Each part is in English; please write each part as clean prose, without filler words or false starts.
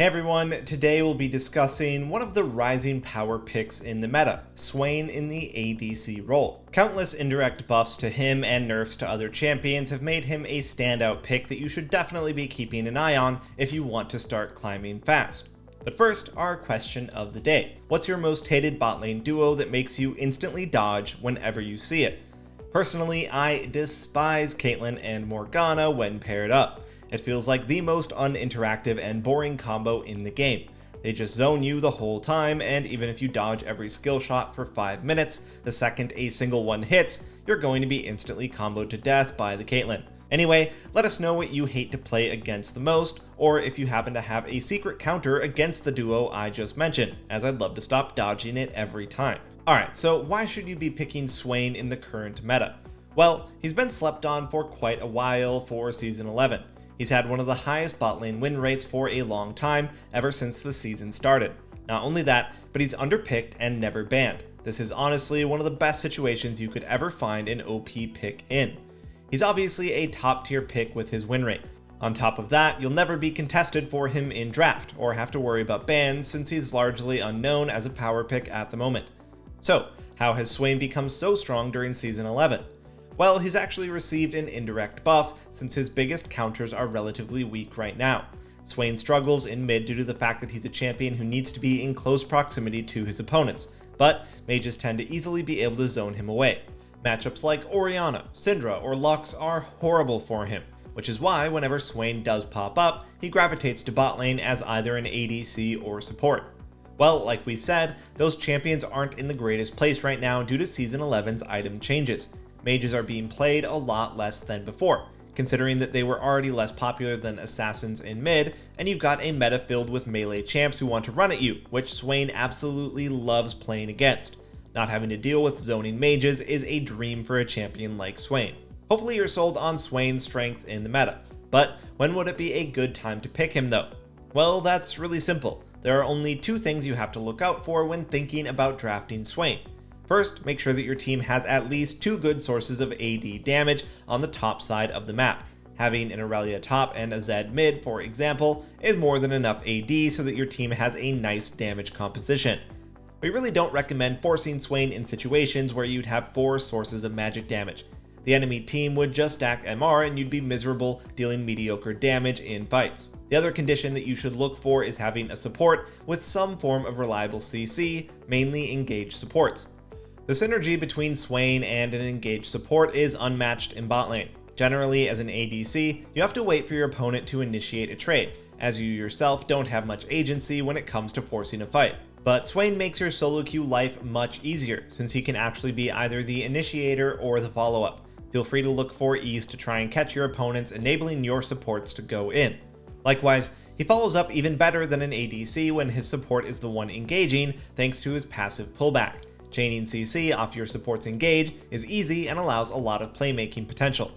Hey everyone, today we'll be discussing one of the rising power picks in the meta, Swain in the ADC role. Countless indirect buffs to him and nerfs to other champions have made him a standout pick that you should definitely be keeping an eye on if you want to start climbing fast. But first, our question of the day. What's your most hated bot lane duo that makes you instantly dodge whenever you see it? Personally, I despise Caitlyn and Morgana when paired up. It feels like the most uninteractive and boring combo in the game. They just zone you the whole time, and even if you dodge every skill shot for 5 minutes, the second a single one hits, you're going to be instantly comboed to death by the Caitlyn. Anyway, let us know what you hate to play against the most, or if you happen to have a secret counter against the duo I just mentioned, as I'd love to stop dodging it every time. Alright, so why should you be picking Swain in the current meta? Well, he's been slept on for quite a while for Season 11. He's had one of the highest bot lane win rates for a long time, ever since the season started. Not only that, but he's underpicked and never banned. This is honestly one of the best situations you could ever find an OP pick in. He's obviously a top tier pick with his win rate. On top of that, you'll never be contested for him in draft, or have to worry about bans since he's largely unknown as a power pick at the moment. So, how has Swain become so strong during Season 11? Well, he's actually received an indirect buff since his biggest counters are relatively weak right now. Swain struggles in mid due to the fact that he's a champion who needs to be in close proximity to his opponents, but mages tend to easily be able to zone him away. Matchups like Orianna, Syndra, or Lux are horrible for him, which is why whenever Swain does pop up, he gravitates to bot lane as either an ADC or support. Well, like we said, those champions aren't in the greatest place right now due to Season 11's item changes. Mages are being played a lot less than before, considering that they were already less popular than assassins in mid, and you've got a meta filled with melee champs who want to run at you, which Swain absolutely loves playing against. Not having to deal with zoning mages is a dream for a champion like Swain. Hopefully you're sold on Swain's strength in the meta, but when would it be a good time to pick him though? Well, that's really simple. There are only two things you have to look out for when thinking about drafting Swain. First, make sure that your team has at least 2 good sources of AD damage on the top side of the map. Having an Aurelia top and a Zed mid, for example, is more than enough AD so that your team has a nice damage composition. We really don't recommend forcing Swain in situations where you'd have 4 sources of magic damage. The enemy team would just stack MR and you'd be miserable dealing mediocre damage in fights. The other condition that you should look for is having a support with some form of reliable CC, mainly engaged supports. The synergy between Swain and an engaged support is unmatched in bot lane. Generally, as an ADC, you have to wait for your opponent to initiate a trade, as you yourself don't have much agency when it comes to forcing a fight. But Swain makes your solo queue life much easier, since he can actually be either the initiator or the follow-up. Feel free to look for ease to try and catch your opponents, enabling your supports to go in. Likewise, he follows up even better than an ADC when his support is the one engaging, thanks to his passive pullback. Chaining CC off your support's engage is easy and allows a lot of playmaking potential.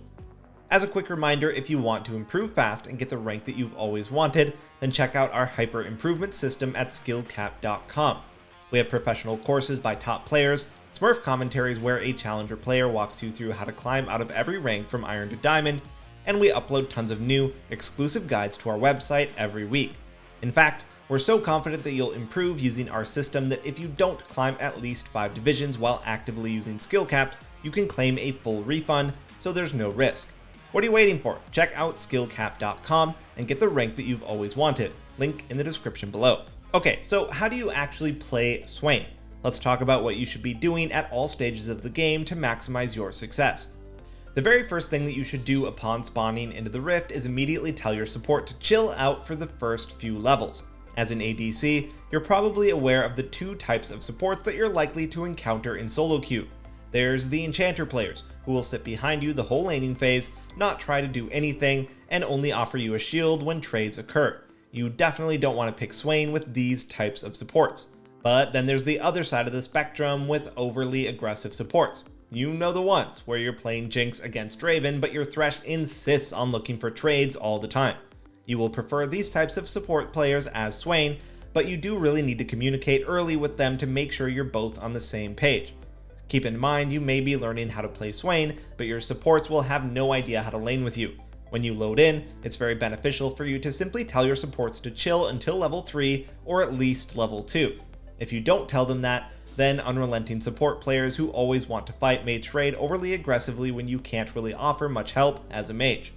As a quick reminder, if you want to improve fast and get the rank that you've always wanted, then check out our hyper improvement system at SkillCapped.com. We have professional courses by top players, Smurf commentaries where a challenger player walks you through how to climb out of every rank from iron to diamond, and we upload tons of new, exclusive guides to our website every week. In fact, we're so confident that you'll improve using our system that if you don't climb at least 5 divisions while actively using SkillCapped, you can claim a full refund, so there's no risk. What are you waiting for? Check out SkillCapped.com and get the rank that you've always wanted. Link in the description below. Okay, so how do you actually play Swain? Let's talk about what you should be doing at all stages of the game to maximize your success. The very first thing that you should do upon spawning into the Rift is immediately tell your support to chill out for the first few levels. As an ADC, you're probably aware of the 2 types of supports that you're likely to encounter in solo queue. There's the Enchanter players, who will sit behind you the whole laning phase, not try to do anything, and only offer you a shield when trades occur. You definitely don't want to pick Swain with these types of supports. But then there's the other side of the spectrum with overly aggressive supports. You know the ones, where you're playing Jinx against Draven, but your Thresh insists on looking for trades all the time. You will prefer these types of support players as Swain, but you do really need to communicate early with them to make sure you're both on the same page. Keep in mind you may be learning how to play Swain, but your supports will have no idea how to lane with you. When you load in, it's very beneficial for you to simply tell your supports to chill until level 3 or at least level 2. If you don't tell them that, then unrelenting support players who always want to fight may trade overly aggressively when you can't really offer much help as a mage.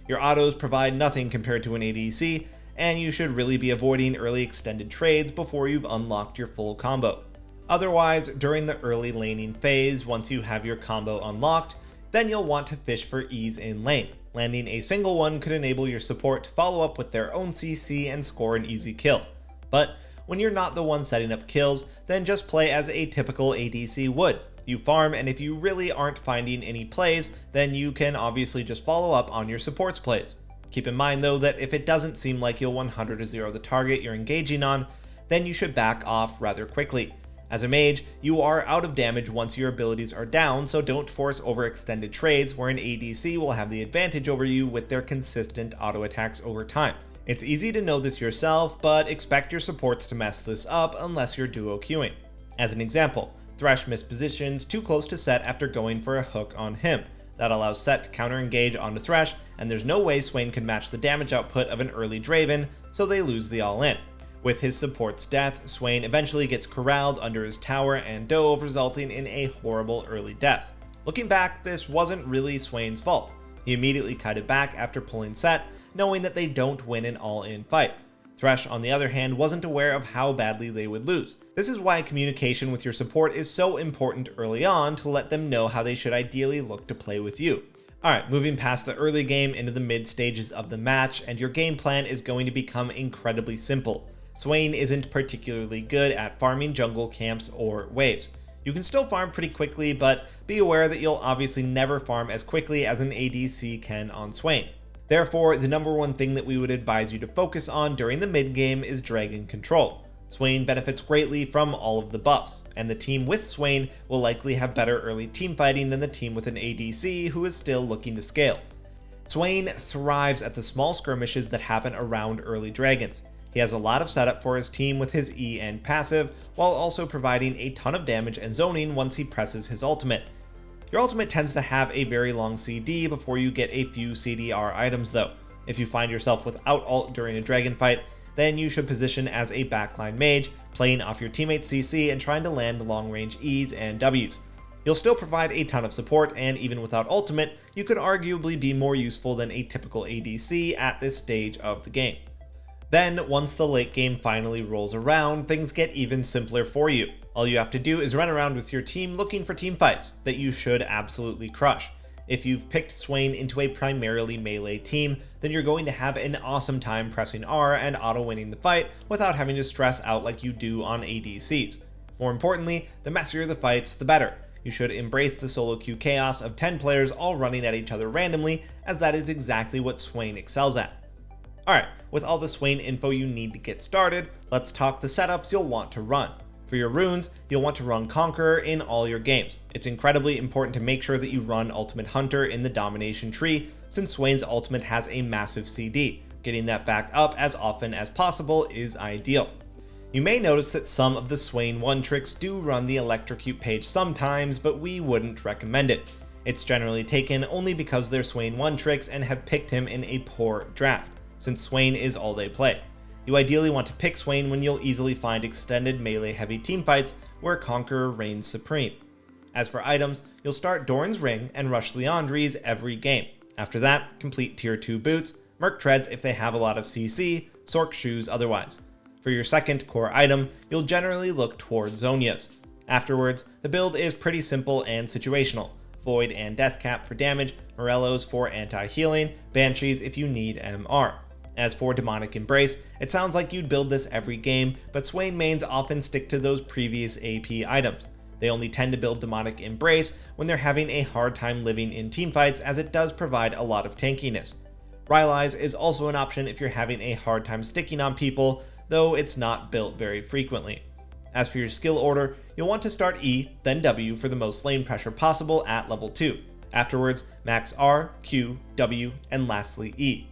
Your autos provide nothing compared to an ADC, and you should really be avoiding early extended trades before you've unlocked your full combo. Otherwise, during the early laning phase, once you have your combo unlocked, then you'll want to fish for ease in lane. Landing a single one could enable your support to follow up with their own CC and score an easy kill. But when you're not the one setting up kills, then just play as a typical ADC would. You farm, and if you really aren't finding any plays, then you can obviously just follow up on your support's plays. Keep in mind though that if it doesn't seem like you'll 100-0 the target you're engaging on, then you should back off rather quickly. As a mage, you are out of damage once your abilities are down, so don't force overextended trades where an ADC will have the advantage over you with their consistent auto attacks over time. It's easy to know this yourself, but expect your supports to mess this up unless you're duo queuing. As an example, Thresh missed positions too close to Set after going for a hook on him. That allows Set to counter-engage onto Thresh, and there's no way Swain can match the damage output of an early Draven, so they lose the all-in. With his support's death, Swain eventually gets corralled under his tower and dove, resulting in a horrible early death. Looking back, this wasn't really Swain's fault. He immediately kited back after pulling Set, knowing that they don't win an all-in fight. Thresh, on the other hand, wasn't aware of how badly they would lose. This is why communication with your support is so important early on, to let them know how they should ideally look to play with you. Alright, moving past the early game into the mid stages of the match, and your game plan is going to become incredibly simple. Swain isn't particularly good at farming jungle camps or waves. You can still farm pretty quickly, but be aware that you'll obviously never farm as quickly as an ADC can on Swain. Therefore, the number one thing that we would advise you to focus on during the mid game is dragon control. Swain benefits greatly from all of the buffs, and the team with Swain will likely have better early teamfighting than the team with an ADC who is still looking to scale. Swain thrives at the small skirmishes that happen around early dragons. He has a lot of setup for his team with his E and passive, while also providing a ton of damage and zoning once he presses his ultimate. Your ultimate tends to have a very long CD before you get a few CDR items though. If you find yourself without ult during a dragon fight, then you should position as a backline mage, playing off your teammate's CC and trying to land long range E's and W's. You'll still provide a ton of support, and even without ultimate, you could arguably be more useful than a typical ADC at this stage of the game. Then, once the late game finally rolls around, things get even simpler for you. All you have to do is run around with your team looking for team fights that you should absolutely crush. If you've picked Swain into a primarily melee team, then you're going to have an awesome time pressing R and auto-winning the fight without having to stress out like you do on ADCs. More importantly, the messier the fights, the better. You should embrace the solo queue chaos of 10 players all running at each other randomly, as that is exactly what Swain excels at. Alright, with all the Swain info you need to get started, let's talk the setups you'll want to run. For your runes, you'll want to run Conqueror in all your games. It's incredibly important to make sure that you run Ultimate Hunter in the domination tree, since Swain's ultimate has a massive CD. Getting that back up as often as possible is ideal. You may notice that some of the Swain 1 tricks do run the electrocute page sometimes, but we wouldn't recommend it. It's generally taken only because they're Swain 1 tricks and have picked him in a poor draft, since Swain is all they play. You ideally want to pick Swain when you'll easily find extended melee heavy teamfights where Conqueror reigns supreme. As for items, you'll start Doran's Ring and rush Liandry's every game. After that, complete tier 2 boots, Merc Treads if they have a lot of CC, Sork shoes otherwise. For your second core item, you'll generally look towards Zhonya's. Afterwards, the build is pretty simple and situational. Void and Deathcap for damage, Morellos for anti-healing, Banshees if you need MR. As for Demonic Embrace, it sounds like you'd build this every game, but Swain mains often stick to those previous AP items. They only tend to build Demonic Embrace when they're having a hard time living in teamfights, as it does provide a lot of tankiness. Rylai's is also an option if you're having a hard time sticking on people, though it's not built very frequently. As for your skill order, you'll want to start E, then W for the most lane pressure possible at level 2. Afterwards, max R, Q, W, and lastly E.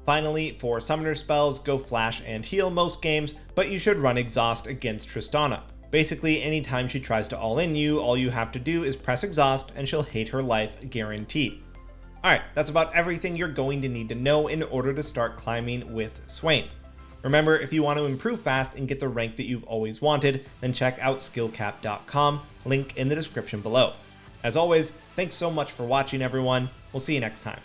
Finally, for summoner spells, go flash and heal most games, but you should run exhaust against Tristana. Basically, anytime she tries to all-in you, all you have to do is press exhaust and she'll hate her life guaranteed. Alright, that's about everything you're going to need to know in order to start climbing with Swain. Remember, if you want to improve fast and get the rank that you've always wanted, then check out SkillCapped.com, link in the description below. As always, thanks so much for watching everyone, we'll see you next time.